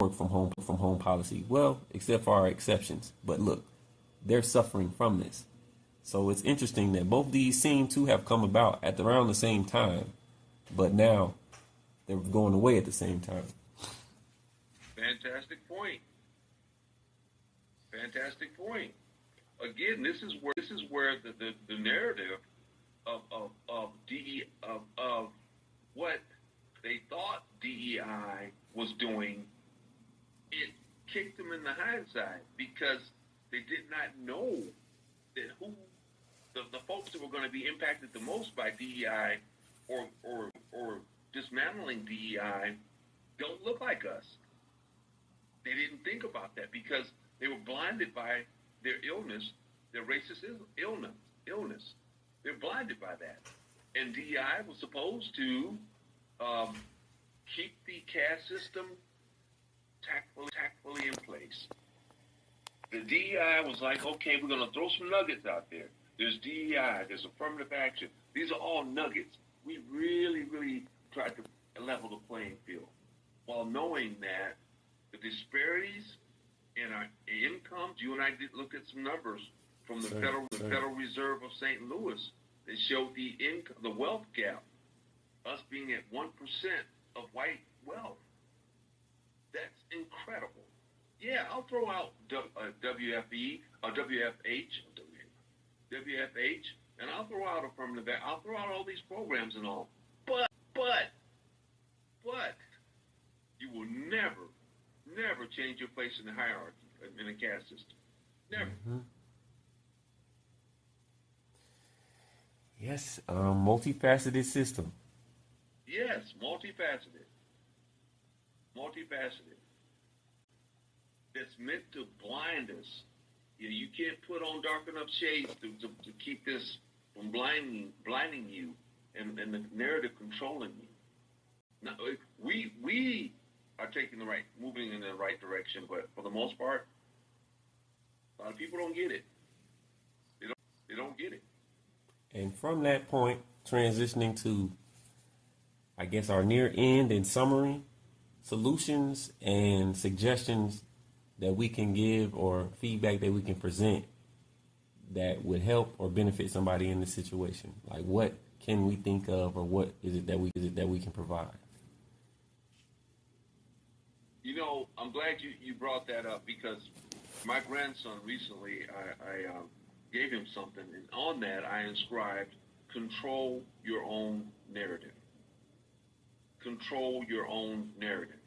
work from home policy. Well, except for our exceptions. But look, they're suffering from this. So it's interesting that both these seem to have come about at around the same time, but now they're going away at the same time. Fantastic point. Fantastic point. Again, this is where the narrative of what they thought DEI was doing, it kicked them in the hindsight because they did not know that the folks that were going to be impacted the most by DEI or dismantling DEI don't look like us. They didn't think about that because they were blinded by their illness, their racist illness. They're blinded by that. And DEI was supposed to keep the caste system tactfully in place. The DEI was like, okay, we're going to throw some nuggets out there. There's DEI, there's affirmative action. These are all nuggets. We really, really tried to level the playing field while knowing that the disparities in our incomes, you and I did look at some numbers from the Federal Reserve of St. Louis that showed the wealth gap, us being at 1% of white wealth. That's incredible. Yeah, I'll throw out WFE or WFH, and I'll throw out affirmative action. I'll throw out all these programs and all. But you will never change your place in the hierarchy in a caste system. Never. Mm-hmm. Yes, multifaceted system. Yes, multifaceted. That's meant to blind us. You can't put on dark enough shades to keep this from blinding you and the narrative controlling you. Now, we are moving in the right direction, but for the most part, a lot of people don't get it. They don't get it. And from that point, transitioning to, I guess, our near end and summary, solutions and suggestions that we can give or feedback that we can present that would help or benefit somebody in this situation. Like, what can we think of, or what is it that we can provide? I'm glad you brought that up because my grandson recently, I gave him something, and on that I inscribed, control your own narrative. Control your own narrative.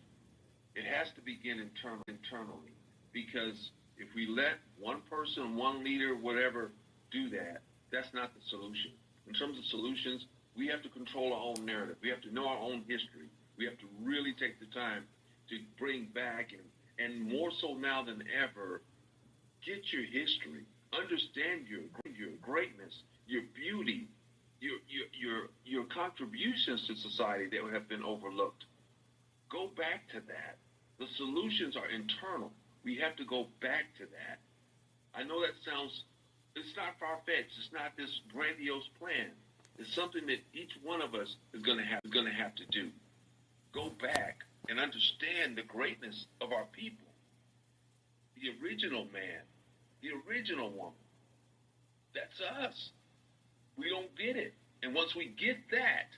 It has to begin internally, because if we let one person, one leader, whatever, do that, that's not the solution. In terms of solutions, we have to control our own narrative. We have to know our own history. We have to really take the time to bring back, and more so now than ever, get your history. Understand your greatness, your beauty, your contributions to society that have been overlooked. Go back to that. The solutions are internal. We have to go back to that. I know that it's not far-fetched. It's not this grandiose plan. It's something that each one of us is going to have to do. Go back and understand the greatness of our people. The original man, the original woman. That's us. We don't get it. And once we get that,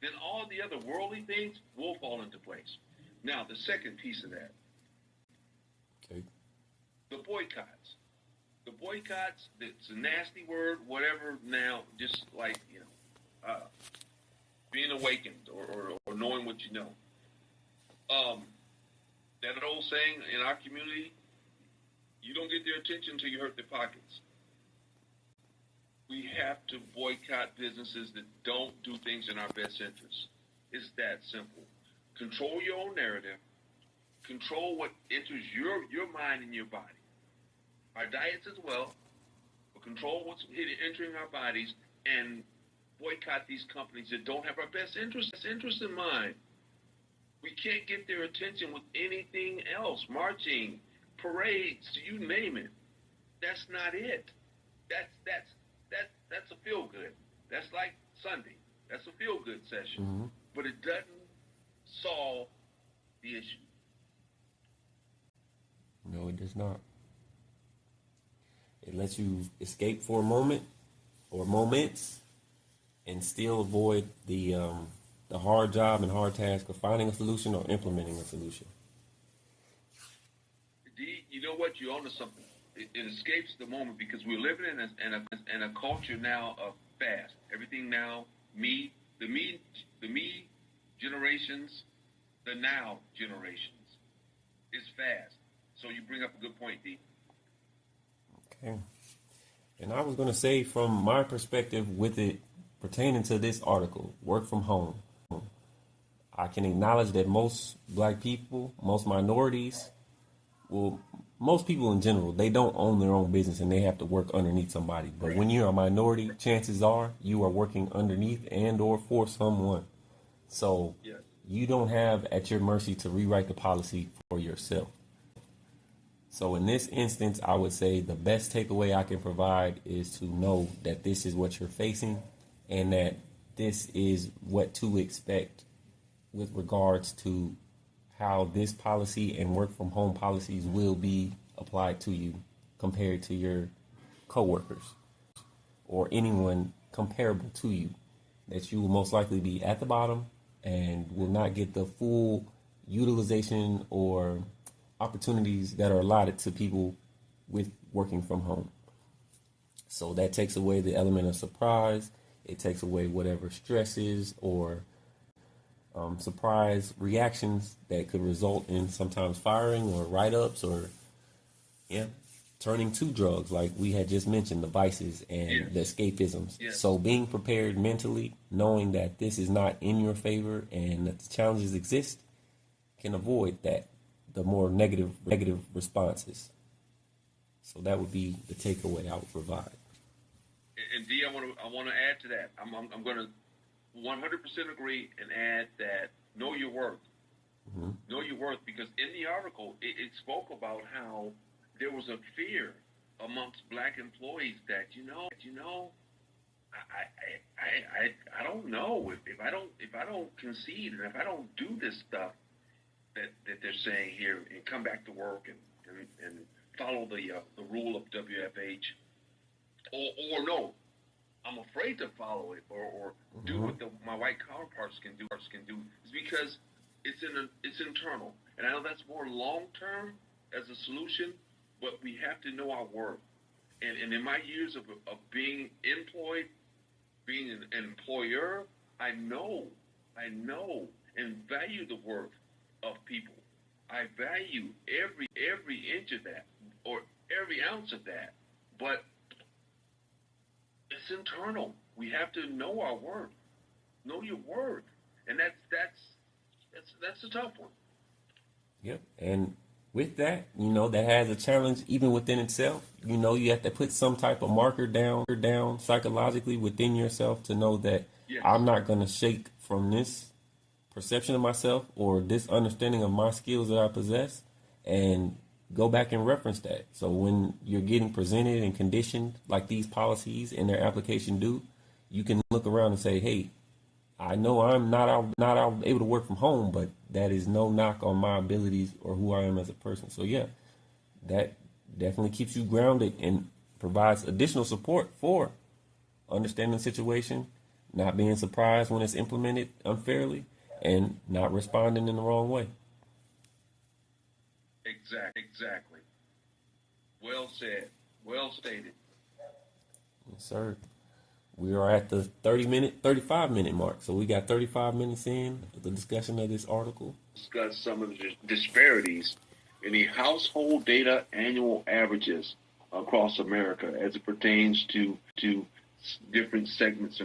then all the other worldly things will fall into place. Now, the second piece of that. Okay. The boycotts. The boycotts, it's a nasty word, whatever now, just like, being awakened or knowing what you know. That old saying in our community, you don't get their attention until you hurt their pockets. We have to boycott businesses that don't do things in our best interest. It's that simple. Control your own narrative. Control what enters your mind and your body. Our diets as well. But control what's entering our bodies and boycott these companies that don't have our best interest in mind. We can't get their attention with anything else. Marching, parades, you name it. That's not it. That's a feel-good. That's like Sunday. That's a feel-good session. Mm-hmm. But it doesn't solve the issue. No, it does not. It lets you escape for a moment or moments and still avoid the hard job and hard task of finding a solution or implementing a solution. D, you know what? You're onto something. It escapes the moment because we're living in a culture now of fast. Everything now, the me generations, the now generations is fast. So you bring up a good point, D. Okay. And I was going to say, from my perspective with it pertaining to this article, work from home, I can acknowledge that most black people, most minorities, well, most people in general, they don't own their own business and they have to work underneath somebody. But when you're a minority, chances are you are working underneath and or for someone. So you don't have at your mercy to rewrite the policy for yourself. So in this instance, I would say the best takeaway I can provide is to know that this is what you're facing and that this is what to expect with regards to how this policy and work from home policies will be applied to you compared to your coworkers or anyone comparable to you, that you will most likely be at the bottom and will not get the full utilization or opportunities that are allotted to people with working from home. So that takes away the element of surprise. It takes away whatever stresses or surprise reactions that could result in sometimes firing or write-ups or turning to drugs, like we had just mentioned, the vices and the escapisms. So being prepared mentally, knowing that this is not in your favor and that the challenges exist, can avoid that, the more negative responses. So that would be the takeaway I would provide. And D, I want to add to that. I'm going to 100% agree and add that know your worth. Mm-hmm. Know your worth, because in the article it spoke about how there was a fear amongst black employees that I don't know if I don't concede and if I don't do this stuff that they're saying here and come back to work and follow the rule of WFH, or no, I'm afraid to follow it or do what my white counterparts can do. Is because it's internal, and I know that's more long term as a solution, but we have to know our worth. And in my years of being employed, being an employer, I know and value the worth of people. I value every inch of that or every ounce of that, but it's internal. We have to know our worth. Know your worth, and that's a tough one. Yep, and with that, that has a challenge even within itself. You have to put some type of marker down psychologically within yourself to know that I'm not going to shake from this perception of myself or this understanding of my skills that I possess, and go back and reference that. So when you're getting presented and conditioned like these policies and their application do, you can look around and say, hey, I know I'm not able to work from home, but that is no knock on my abilities or who I am as a person. So yeah, that definitely keeps you grounded and provides additional support for understanding the situation, not being surprised when it's implemented unfairly, and not responding in the wrong way. Exactly. Well said. Well stated. Yes, sir. We are at the 35-minute mark. So we got 35 minutes in the discussion of this article. Discuss some of the disparities in the household data annual averages across America as it pertains to different segments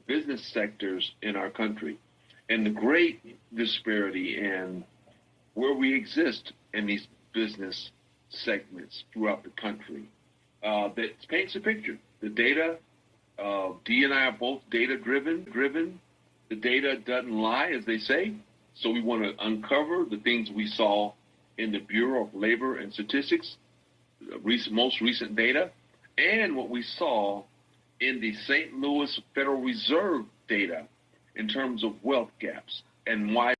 business sectors in our country, and the great disparity in where we exist in these business segments throughout the country. That paints a picture. The data, D and I are both data driven. The data doesn't lie, as they say. So we want to uncover the things we saw in the Bureau of Labor and Statistics, most recent data, and what we saw in the St. Louis Federal Reserve data in terms of wealth gaps and why